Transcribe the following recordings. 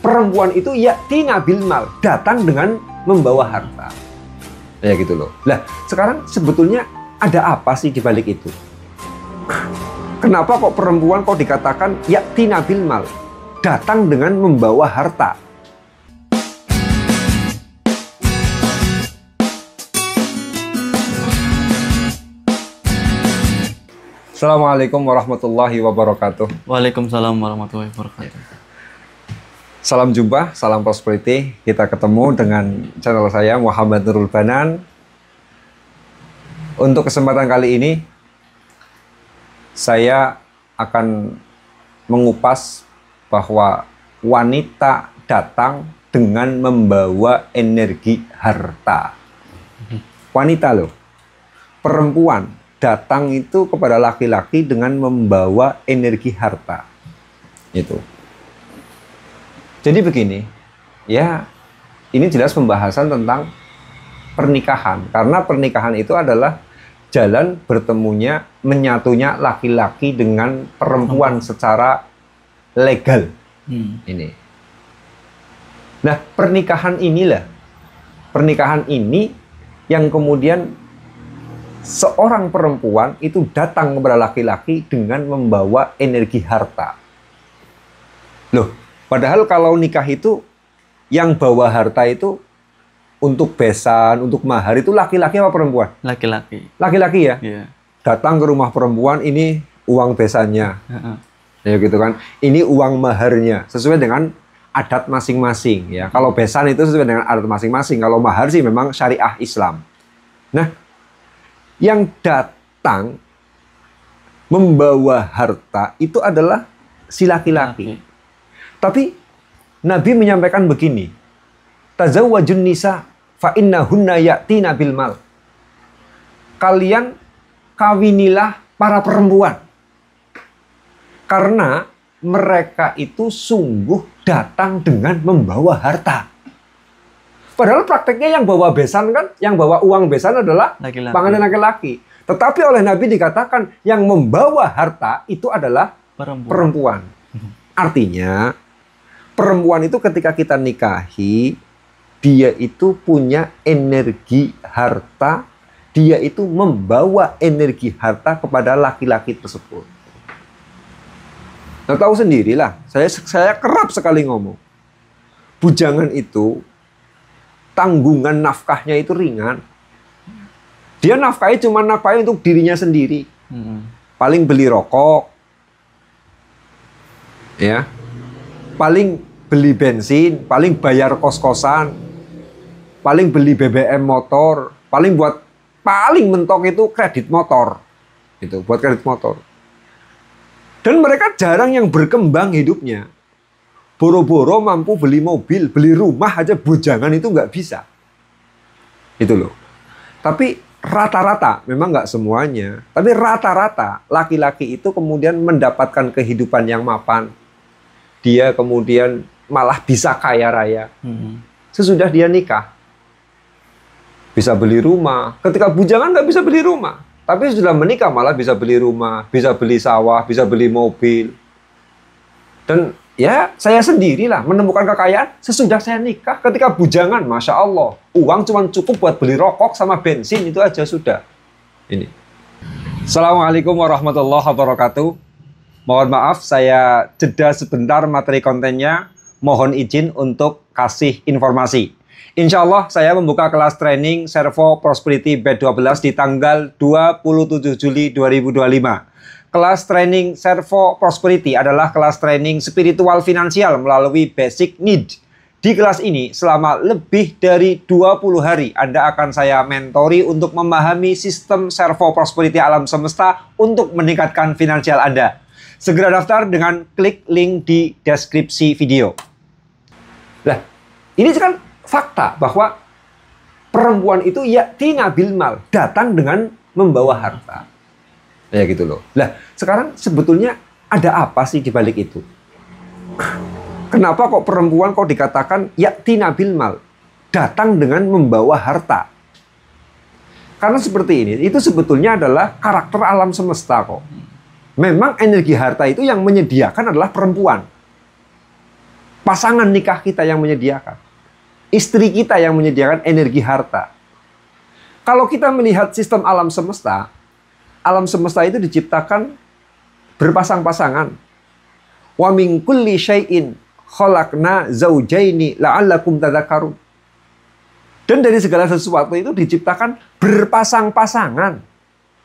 Perempuan itu yatina bil mal, datang dengan membawa harta. Ya gitu loh. Lah, sekarang sebetulnya ada apa sih di balik itu? Kenapa kok perempuan kok dikatakan yatina bil mal, datang dengan membawa harta? Assalamualaikum warahmatullahi wabarakatuh. Waalaikumsalam warahmatullahi wabarakatuh. Salam jumpa, salam prosperity. Kita ketemu dengan channel saya Muhammad Nurul Banan. Untuk kesempatan kali ini, saya akan mengupas bahwa wanita datang dengan membawa energi harta. Wanita loh, perempuan datang itu kepada laki-laki dengan membawa energi harta. Itu. Jadi begini, ya ini jelas pembahasan tentang pernikahan. Karena pernikahan itu adalah jalan bertemunya, menyatunya laki-laki dengan perempuan secara legal. Ini. Nah, pernikahan ini yang kemudian seorang perempuan itu datang kepada laki-laki dengan membawa energi harta. Loh, padahal kalau nikah itu yang bawa harta itu untuk besan, untuk mahar itu laki-laki apa perempuan? Laki-laki. Laki-laki ya? Iya. Datang ke rumah perempuan, ini uang besannya. Ya gitu kan. Ini uang maharnya sesuai dengan adat masing-masing ya. Kalau besan itu sesuai dengan adat masing-masing. Kalau mahar sih memang syariah Islam. Nah, yang datang membawa harta itu adalah si laki-laki. Tapi Nabi menyampaikan begini, tazawwajun nisa fa innahunna ya'tina bil mal. Kalian kawinilah para perempuan. Karena mereka itu sungguh datang dengan membawa harta. Padahal prakteknya yang bawa besan kan, yang bawa uang besan adalah pangandan laki-laki. Tetapi oleh Nabi dikatakan yang membawa harta itu adalah perempuan. Artinya, perempuan itu ketika kita nikahi, dia itu punya energi harta, dia itu membawa energi harta kepada laki-laki tersebut. Nah, tahu sendirilah, saya kerap sekali ngomong. Bujangan itu tanggungan nafkahnya itu ringan. Dia nafkahi cuma nafkahi untuk dirinya sendiri. Paling beli rokok, ya, paling beli bensin, paling bayar kos-kosan, paling beli BBM motor, paling mentok itu kredit motor, itu buat kredit motor. Dan mereka jarang yang berkembang hidupnya. Boro-boro mampu beli mobil, beli rumah aja bujangan itu nggak bisa. Itu loh. Tapi rata-rata, memang nggak semuanya, tapi rata-rata laki-laki itu kemudian mendapatkan kehidupan yang mapan. Dia kemudian malah bisa kaya raya. Sesudah dia nikah. Bisa beli rumah. Ketika bujangan nggak bisa beli rumah. Tapi sudah menikah malah bisa beli rumah, bisa beli sawah, bisa beli mobil. Dan ya, saya sendirilah menemukan kekayaan sesudah saya nikah. Ketika bujangan, Masya Allah, uang cuma cukup buat beli rokok sama bensin, itu aja sudah. Ini. Assalamualaikum warahmatullahi wabarakatuh. Mohon maaf, saya jeda sebentar materi kontennya. Mohon izin untuk kasih informasi. Insya Allah, saya membuka kelas training Servo Prosperity Batch 12 di tanggal 27 Juli 2025. Kelas training Servo Prosperity adalah kelas training spiritual finansial melalui basic need. Di kelas ini, selama lebih dari 20 hari, Anda akan saya mentori untuk memahami sistem Servo Prosperity alam semesta untuk meningkatkan finansial Anda. Segera daftar dengan klik link di deskripsi video. Nah, ini kan fakta bahwa perempuan itu yatina bil mal, datang dengan membawa harta. Ya gitu loh. Lah, sekarang sebetulnya ada apa sih di balik itu? Kenapa kok perempuan kok dikatakan yatina bil mal, datang dengan membawa harta? Karena seperti ini, itu sebetulnya adalah karakter alam semesta kok. Memang energi harta itu yang menyediakan adalah perempuan. Pasangan nikah kita yang menyediakan. Istri kita yang menyediakan energi harta. Kalau kita melihat sistem alam semesta itu diciptakan berpasang-pasangan. Wa min kulli syai'in khalaqna zaujaini la'allakum tadhakkarun. Dan dari segala sesuatu itu diciptakan berpasang-pasangan.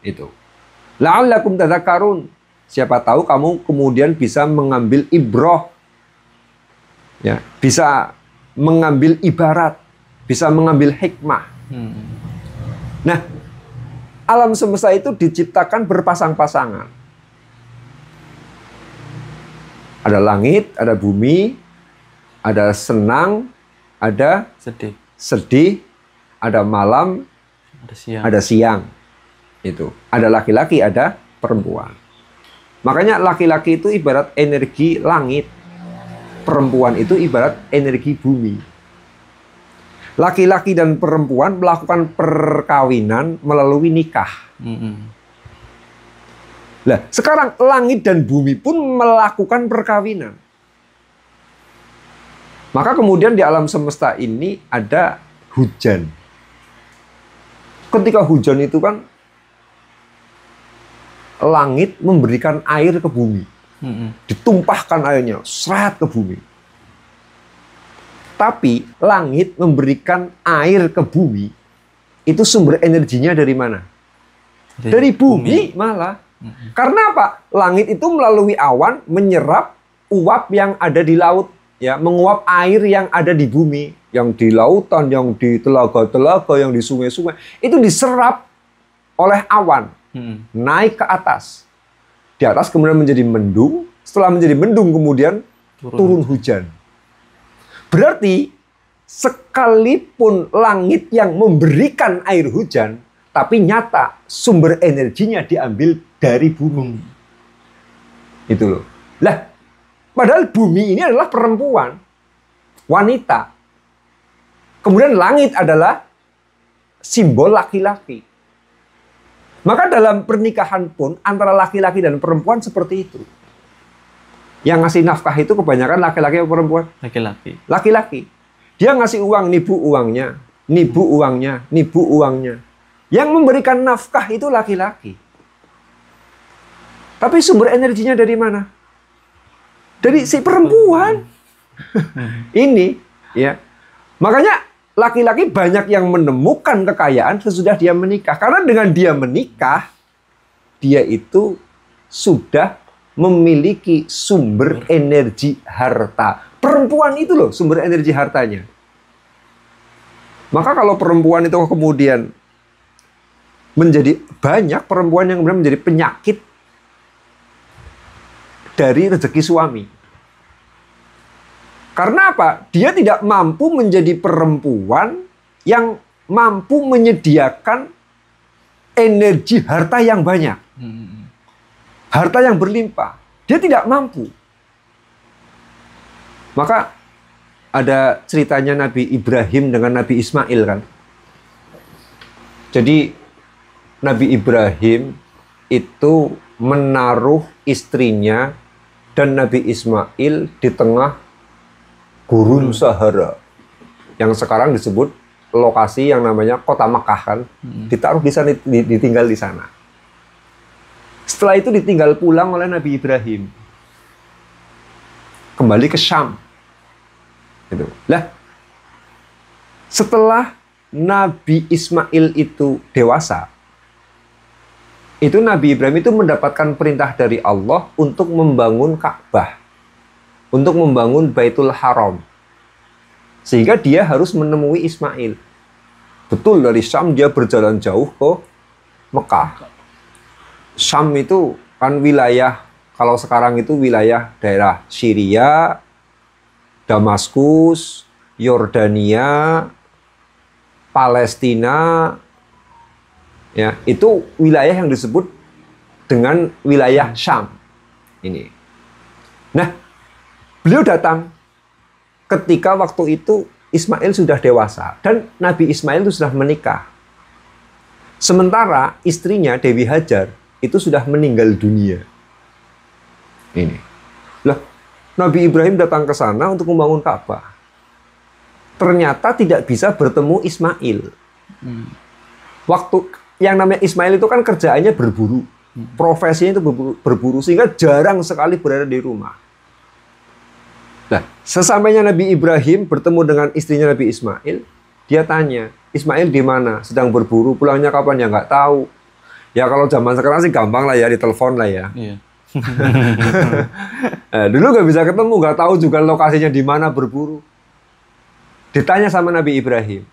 Itu. La'allakum tadhakkarun. Siapa tahu kamu kemudian bisa mengambil ibrah. Ya, bisa mengambil ibarat, bisa mengambil hikmah. Nah, alam semesta itu diciptakan berpasang-pasangan. Ada langit, ada bumi, ada senang, ada sedih, ada malam, ada siang. Itu. Ada laki-laki, ada perempuan. Makanya laki-laki itu ibarat energi langit. Perempuan itu ibarat energi bumi. Laki-laki dan perempuan melakukan perkawinan melalui nikah. Nah, sekarang langit dan bumi pun melakukan perkawinan. Maka kemudian di alam semesta ini ada hujan. Ketika hujan itu kan langit memberikan air ke bumi. Ditumpahkan airnya, seret ke bumi. Tapi langit memberikan air ke bumi, itu sumber energinya dari mana? Dari bumi malah. Karena apa? Langit itu melalui awan menyerap uap yang ada di laut, ya, menguap air yang ada di bumi, yang di lautan, yang di telaga-telaga, yang di sungai-sungai, itu diserap oleh awan, naik ke atas. Di atas kemudian menjadi mendung, setelah menjadi mendung kemudian turun hujan. Berarti sekalipun langit yang memberikan air hujan, tapi nyata sumber energinya diambil dari bumi. Itu loh. Lah, padahal bumi ini adalah perempuan, wanita. Kemudian langit adalah simbol laki-laki. Maka dalam pernikahan pun antara laki-laki dan perempuan seperti itu. Yang ngasih nafkah itu kebanyakan laki-laki atau perempuan? Laki-laki. Laki-laki. Dia ngasih uang, nih bu uangnya, nih bu uangnya, nih bu uangnya. Yang memberikan nafkah itu laki-laki. Tapi sumber energinya dari mana? Dari si perempuan. Ini, ya. Makanya laki-laki banyak yang menemukan kekayaan sesudah dia menikah. Karena dengan dia menikah, dia itu sudah memiliki sumber energi harta. Perempuan itu loh sumber energi hartanya. Maka kalau perempuan itu kemudian menjadi banyak perempuan yang kemudian menjadi penyakit dari rezeki suami. Karena apa? Dia tidak mampu menjadi perempuan yang mampu menyediakan energi harta yang banyak. Harta yang berlimpah. Dia tidak mampu. Maka ada ceritanya Nabi Ibrahim dengan Nabi Ismail kan. Jadi Nabi Ibrahim itu menaruh istrinya dan Nabi Ismail di tengah Gurun Sahara, yang sekarang disebut lokasi yang namanya kota Mekah kan, ditaruh di sana, ditinggal di sana. Setelah itu ditinggal pulang oleh Nabi Ibrahim, kembali ke Syam. Gitu. Lah, setelah Nabi Ismail itu dewasa, itu Nabi Ibrahim itu mendapatkan perintah dari Allah untuk membangun Ka'bah, untuk membangun Baitul Haram. Sehingga dia harus menemui Ismail. Betul, dari Syam dia berjalan jauh ke Mekah. Syam itu kan wilayah, kalau sekarang itu wilayah daerah Syria, Damaskus, Yordania, Palestina, ya, itu wilayah yang disebut dengan wilayah Syam. Ini. Nah, beliau datang ketika waktu itu Ismail sudah dewasa dan Nabi Ismail itu sudah menikah. Sementara istrinya Dewi Hajar itu sudah meninggal dunia. Ini. Loh, Nabi Ibrahim datang ke sana untuk membangun Ka'bah. Ternyata tidak bisa bertemu Ismail. Waktu yang namanya Ismail itu kan kerjaannya berburu. Profesinya itu berburu, sehingga jarang sekali berada di rumah. Nah, sesampainya Nabi Ibrahim bertemu dengan istrinya Nabi Ismail, dia tanya, Ismail di mana? Sedang berburu, pulangnya kapan ya nggak tahu. Ya kalau zaman sekarang sih gampang lah ya, ditelepon lah ya. Iya. Nah, dulu nggak bisa ketemu, nggak tahu juga lokasinya di mana berburu. Ditanya sama Nabi Ibrahim,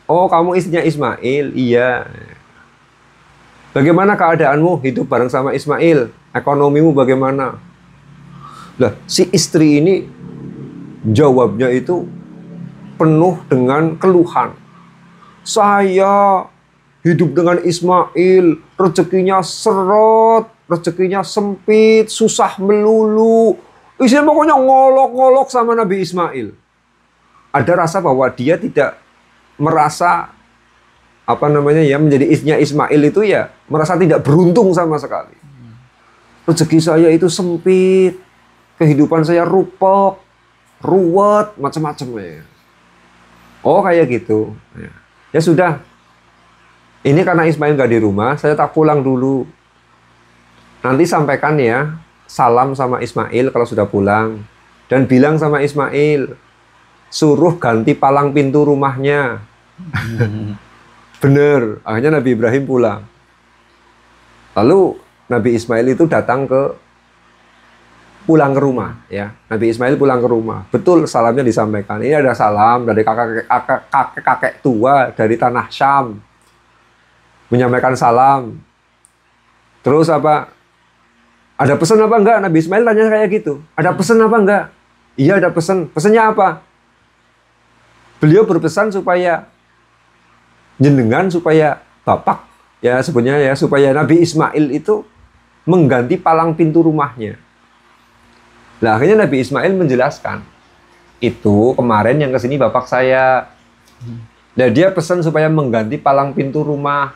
oh kamu istrinya Ismail? Iya. Bagaimana keadaanmu hidup bareng sama Ismail? Ekonomimu bagaimana? Lah, si istri ini jawabnya itu penuh dengan keluhan. Saya hidup dengan Ismail, rezekinya seret, rezekinya sempit, susah melulu. Istrinya pokoknya ngolok-ngolok sama Nabi Ismail. Ada rasa bahwa dia tidak merasa menjadi istrinya Ismail itu ya merasa tidak beruntung sama sekali. Rezeki saya itu sempit, kehidupan saya rupek, ruwet, macam-macam ya. Oh kayak gitu. Ya sudah. Ini karena Ismail nggak di rumah, saya tak pulang dulu. Nanti sampaikan ya salam sama Ismail kalau sudah pulang dan bilang sama Ismail suruh ganti palang pintu rumahnya. Bener, akhirnya Nabi Ibrahim pulang. Lalu Nabi Ismail itu pulang ke rumah ya. Nabi Ismail pulang ke rumah. Betul salamnya disampaikan. Ini ada salam dari kakek tua dari tanah Syam. Menyampaikan salam. Terus apa? Ada pesan apa enggak? Nabi Ismail tanya kayak gitu. Ada pesan apa enggak? Iya ada pesan. Pesannya apa? Beliau berpesan supaya jenengan supaya bapak ya sebenarnya ya supaya Nabi Ismail itu mengganti palang pintu rumahnya. Nah akhirnya Nabi Ismail menjelaskan itu kemarin yang kesini bapak saya. Dan dia pesan supaya mengganti palang pintu rumah.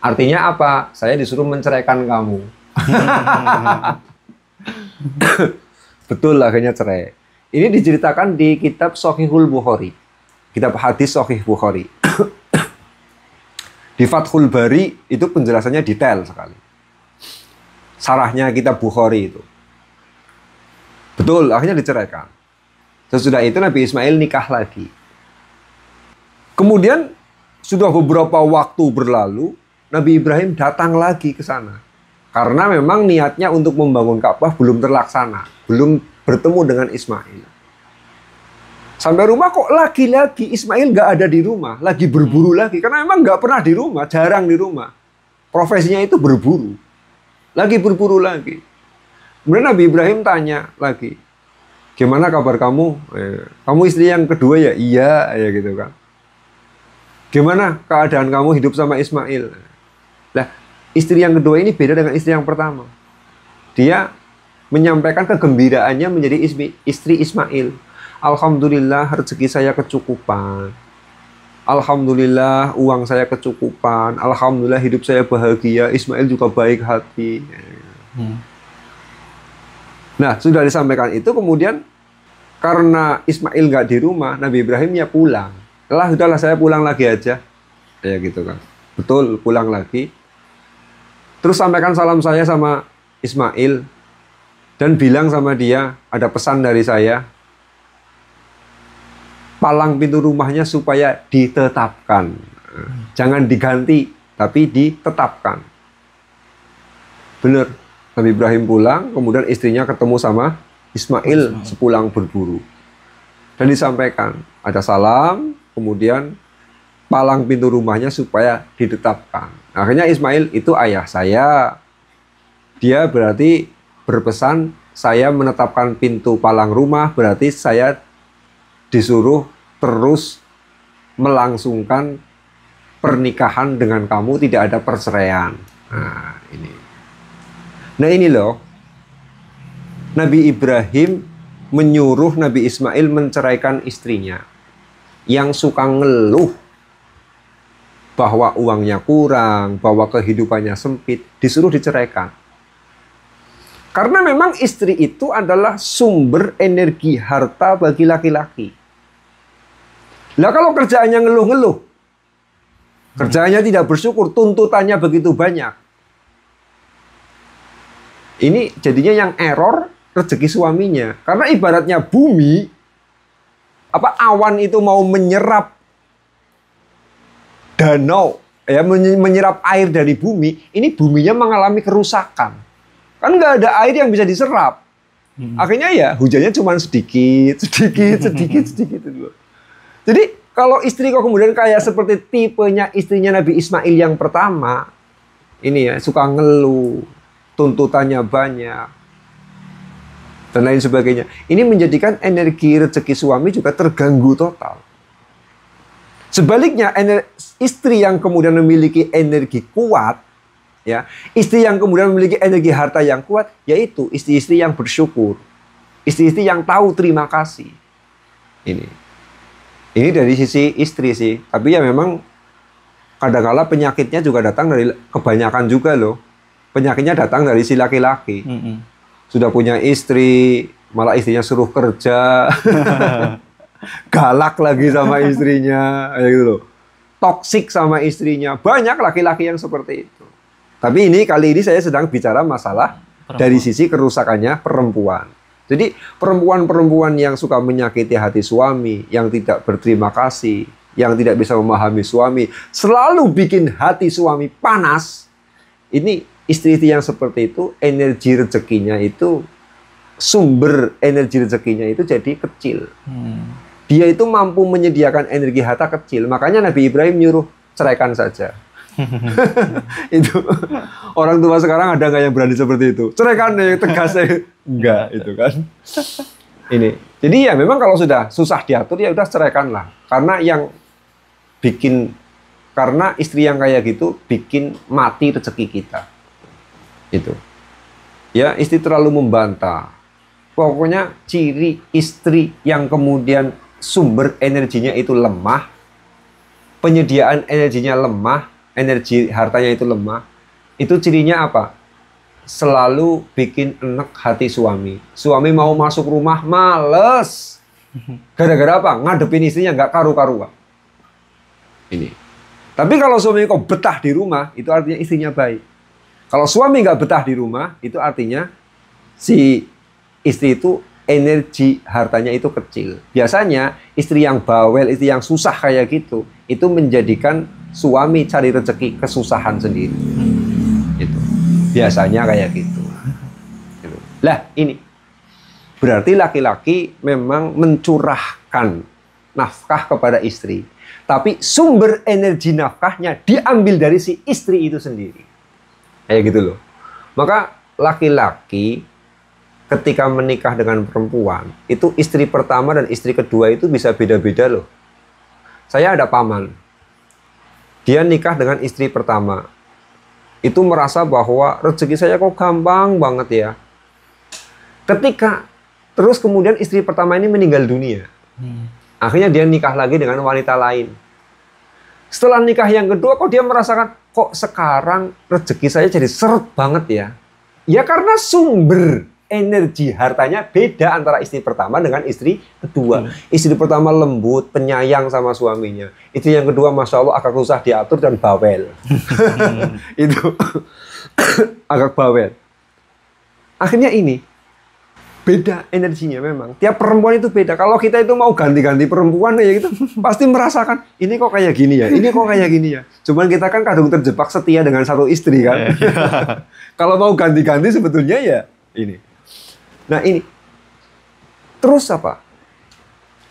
Artinya apa? Saya disuruh menceraikan kamu. Betul akhirnya cerai. Ini diceritakan di kitab Shahihul Bukhari. Kitab hadis Shahih Bukhari. Di Fathul Bari itu penjelasannya detail sekali. Sarahnya kitab Bukhari itu. Betul, akhirnya diceraikan. Sesudah itu Nabi Ismail nikah lagi. Kemudian sudah beberapa waktu berlalu, Nabi Ibrahim datang lagi ke sana. Karena memang niatnya untuk membangun Ka'bah belum terlaksana. Belum bertemu dengan Ismail. Sampai rumah kok lagi-lagi Ismail nggak ada di rumah. Lagi berburu lagi. Karena memang nggak pernah di rumah. Jarang di rumah. Profesinya itu berburu. Lagi berburu lagi. Kemudian Nabi Ibrahim tanya lagi. Gimana kabar kamu? Kamu istri yang kedua ya? Iya. Ya gitu kan. Gimana keadaan kamu hidup sama Ismail? Nah, istri yang kedua ini beda dengan istri yang pertama. Dia menyampaikan kegembiraannya menjadi istri Ismail. Alhamdulillah rezeki saya kecukupan. Alhamdulillah uang saya kecukupan. Alhamdulillah hidup saya bahagia. Ismail juga baik hati. Nah, sudah disampaikan itu kemudian karena Ismail nggak di rumah, Nabi Ibrahim ya pulang. Udahlah saya pulang lagi aja. Ya gitu kan. Betul, pulang lagi. Terus sampaikan salam saya sama Ismail dan bilang sama dia, ada pesan dari saya. Palang pintu rumahnya supaya ditetapkan. Jangan diganti, tapi ditetapkan. Benar. Nabi Ibrahim pulang, kemudian istrinya ketemu sama Ismail sepulang berburu. Dan disampaikan, ada salam, kemudian palang pintu rumahnya supaya ditetapkan. Akhirnya Ismail itu ayah saya. Dia berarti berpesan, saya menetapkan pintu palang rumah, berarti saya disuruh terus melangsungkan pernikahan dengan kamu, tidak ada perceraian. Nah ini loh, Nabi Ibrahim menyuruh Nabi Ismail menceraikan istrinya yang suka ngeluh bahwa uangnya kurang, bahwa kehidupannya sempit, disuruh diceraikan. Karena memang istri itu adalah sumber energi harta bagi laki-laki. Lah kalau kerjaannya ngeluh-ngeluh, kerjaannya tidak bersyukur, tuntutannya begitu banyak. Ini jadinya yang error rezeki suaminya. Karena ibaratnya bumi, awan itu mau menyerap danau, ya menyerap air dari bumi, ini buminya mengalami kerusakan. Kan nggak ada air yang bisa diserap. Akhirnya ya hujannya cuma sedikit. Gitu. Jadi kalau istri kok kemudian kayak seperti tipenya istrinya Nabi Ismail yang pertama, ini ya suka ngeluh, tuntutannya banyak, dan lain sebagainya. Ini menjadikan energi rezeki suami juga terganggu total. Sebaliknya, istri yang kemudian memiliki energi kuat, ya, istri yang kemudian memiliki energi harta yang kuat, yaitu istri-istri yang bersyukur, istri-istri yang tahu terima kasih. Ini dari sisi istri sih, tapi ya memang kadang-kala penyakitnya juga datang dari kebanyakan juga loh. Penyakitnya datang dari si laki-laki. Sudah punya istri, malah istrinya suruh kerja. Galak lagi sama istrinya, kayak gitu loh. Toksik sama istrinya. Banyak laki-laki yang seperti itu. Tapi kali ini saya sedang bicara masalah dari sisi kerusakannya perempuan. Jadi perempuan-perempuan yang suka menyakiti hati suami, yang tidak berterima kasih, yang tidak bisa memahami suami, selalu bikin hati suami panas. Ini istri-istri yang seperti itu, energi rezekinya itu, sumber energi rezekinya itu jadi kecil. Dia itu mampu menyediakan energi harta kecil. Makanya Nabi Ibrahim nyuruh ceraikan saja. Itu orang tua sekarang ada nggak yang berani seperti itu? Ceraikan nih, tegas enggak itu kan. Jadi ya memang kalau sudah susah diatur ya udah ceraikanlah. Karena istri yang kayak gitu bikin mati rezeki kita. Itu. Ya, istri terlalu membantah. Pokoknya ciri istri yang kemudian sumber energinya itu lemah, penyediaan energinya lemah, energi hartanya itu lemah, itu cirinya apa? Selalu bikin enek hati suami. Suami mau masuk rumah males. Gara-gara apa? Ngadepin istrinya nggak karu-karuan. Tapi kalau suami kok betah di rumah, itu artinya istrinya baik. Kalau suami nggak betah di rumah, itu artinya si istri itu energi hartanya itu kecil. Biasanya istri yang bawel, istri yang susah kayak gitu, itu menjadikan suami cari rezeki kesusahan sendiri. Itu biasanya kayak gitu. Lah ini berarti laki-laki memang mencurahkan nafkah kepada istri, tapi sumber energi nafkahnya diambil dari si istri itu sendiri. Kayak gitu loh. Maka laki-laki ketika menikah dengan perempuan, itu istri pertama dan istri kedua itu bisa beda-beda loh. Saya ada paman. Dia nikah dengan istri pertama. Itu merasa bahwa rezeki saya kok gampang banget ya. Terus kemudian istri pertama ini meninggal dunia. Akhirnya dia nikah lagi dengan wanita lain. Setelah nikah yang kedua kok dia merasakan, kok sekarang rezeki saya jadi seret banget ya. Ya karena sumber energi hartanya beda antara istri pertama dengan istri kedua. Istri pertama lembut, penyayang sama suaminya. Istri yang kedua, Masya Allah, agak susah diatur dan bawel. Itu agak bawel. Akhirnya beda energinya memang. Tiap perempuan itu beda. Kalau kita itu mau ganti-ganti perempuan ya gitu, pasti merasakan, ini kok kayak gini ya, ini kok kayak gini ya. Cuman kita kan kadang terjebak setia dengan satu istri kan. Kalau mau ganti-ganti sebetulnya ya ini. Nah terus apa?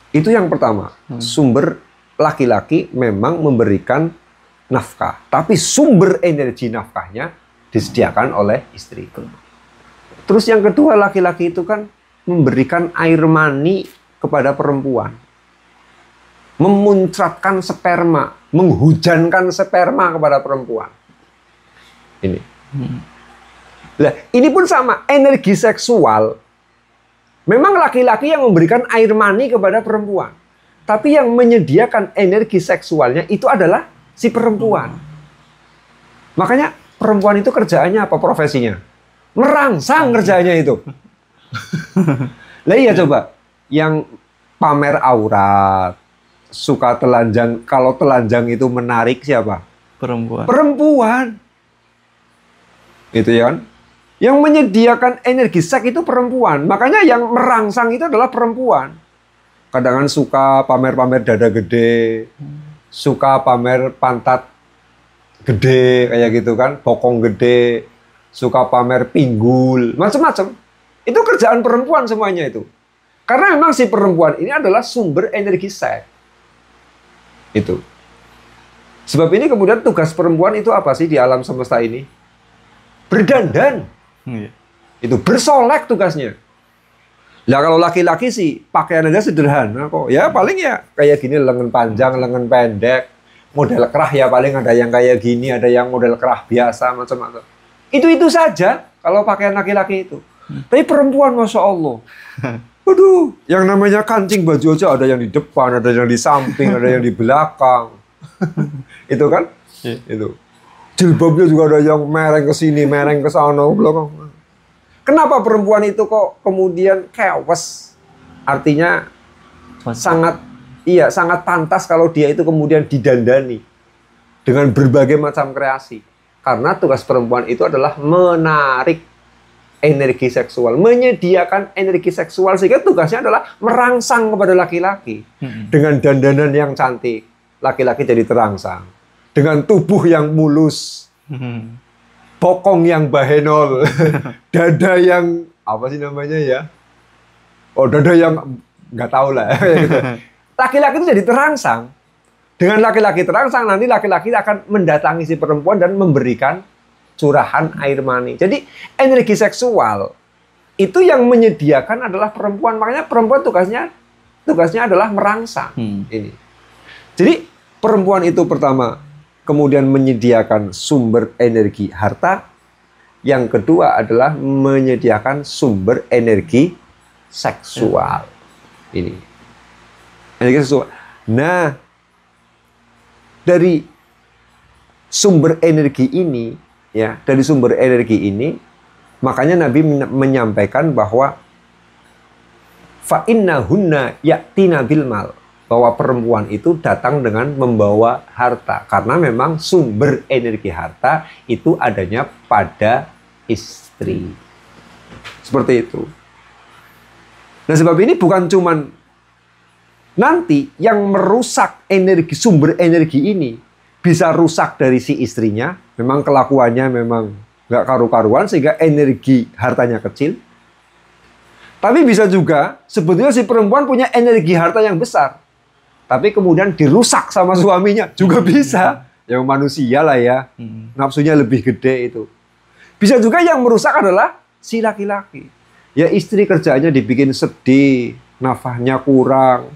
Itu yang pertama, sumber laki-laki memang memberikan nafkah, tapi sumber energi nafkahnya disediakan oleh istri. Terus yang kedua, laki-laki itu kan memberikan air mani kepada perempuan, memuncratkan sperma, menghujankan sperma kepada perempuan. Nah, ini pun sama, energi seksual. Memang laki-laki yang memberikan air mani kepada perempuan. Tapi yang menyediakan energi seksualnya itu adalah si perempuan. Makanya perempuan itu kerjaannya apa, profesinya? Merangsang kerjanya itu. Lah iya coba, yang pamer aurat, suka telanjang, kalau telanjang itu menarik siapa? Perempuan. Perempuan. Itu ya kan? Yang menyediakan energi seks itu perempuan. Makanya yang merangsang itu adalah perempuan. Kadang-kadang suka pamer-pamer dada gede, suka pamer pantat gede kayak gitu kan, bokong gede, suka pamer pinggul, macam-macam. Itu kerjaan perempuan semuanya itu. Karena memang si perempuan ini adalah sumber energi seks. Itu. Sebab ini kemudian tugas perempuan itu apa sih di alam semesta ini? Berdandan. Iya. Itu bersolek tugasnya. Lah kalau laki-laki sih pakaian aja sederhana kok. Ya paling ya kayak gini, lengan panjang, lengan pendek. Model kerah ya paling ada yang kayak gini, ada yang model kerah biasa, macam-macam. Itu saja kalau pakaian laki-laki itu. Tapi perempuan Masya Allah. Waduh, yang namanya kancing baju aja ada yang di depan, ada yang di samping, ada yang di belakang. Itu kan? Iya. Itu. Jilbabnya juga ada yang mereng ke sini, mereng ke sana, belakang. Kenapa perempuan itu kok kemudian chaos? Artinya sangat pantas kalau dia itu kemudian didandani dengan berbagai macam kreasi. Karena tugas perempuan itu adalah menarik energi seksual, menyediakan energi seksual, sehingga tugasnya adalah merangsang kepada laki-laki. Dengan dandanan yang cantik, laki-laki jadi terangsang. Dengan tubuh yang mulus, bokong yang bahenol, dada yang apa sih namanya ya? Oh, dada yang nggak tahu lah. Laki-laki itu jadi terangsang. Dengan laki-laki terangsang, nanti laki-laki akan mendatangi si perempuan dan memberikan curahan air mani. Jadi energi seksual itu yang menyediakan adalah perempuan. Makanya perempuan tugasnya adalah merangsang. Ini. Jadi perempuan itu pertama kemudian menyediakan sumber energi harta. Yang kedua adalah menyediakan sumber energi seksual. Ini. Energi seksual. Nah, dari sumber energi ini, ya, makanya Nabi menyampaikan bahwa fa innahunna ya'tina bil mal, bahwa perempuan itu datang dengan membawa harta, karena memang sumber energi harta itu adanya pada istri. Seperti itu. Nah, sebab ini bukan cuman nanti yang merusak sumber energi ini bisa rusak dari si istrinya, memang kelakuannya memang nggak karu-karuan sehingga energi hartanya kecil. Tapi bisa juga sebetulnya si perempuan punya energi harta yang besar, tapi kemudian dirusak sama suaminya juga bisa. Yang manusia lah ya, nafsunya lebih gede itu. Bisa juga yang merusak adalah si laki-laki. Ya istri kerjanya dibikin sedih, nafkahnya kurang,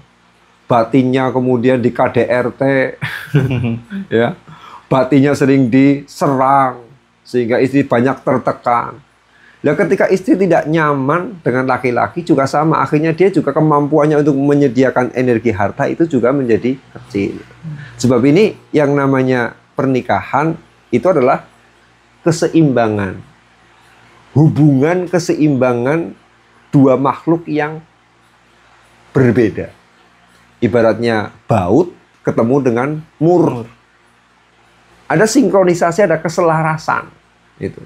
batinnya kemudian di KDRT, ya, batinnya sering diserang sehingga istri banyak tertekan. Nah, ketika istri tidak nyaman dengan laki-laki juga sama, akhirnya dia juga kemampuannya untuk menyediakan energi harta itu juga menjadi kecil. Sebab ini yang namanya pernikahan itu adalah keseimbangan, hubungan keseimbangan dua makhluk yang berbeda. Ibaratnya baut ketemu dengan mur. Ada sinkronisasi, ada keselarasan. Itu.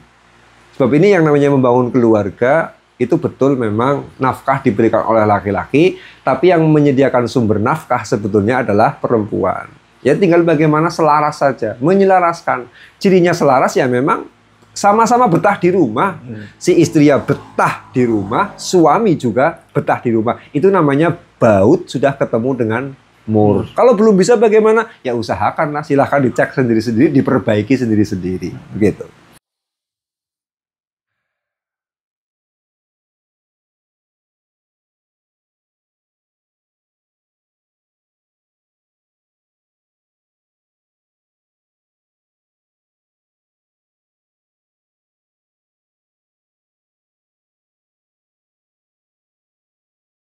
Sebab ini yang namanya membangun keluarga, itu betul memang nafkah diberikan oleh laki-laki, tapi yang menyediakan sumber nafkah sebetulnya adalah perempuan. Ya tinggal bagaimana selaras saja, menyelaraskan. Cirinya selaras ya memang sama-sama betah di rumah. Si istri ya betah di rumah, suami juga betah di rumah. Itu namanya baut sudah ketemu dengan mur. Kalau belum bisa bagaimana? Ya usahakanlah, silahkan dicek sendiri-sendiri, diperbaiki sendiri-sendiri. Begitu.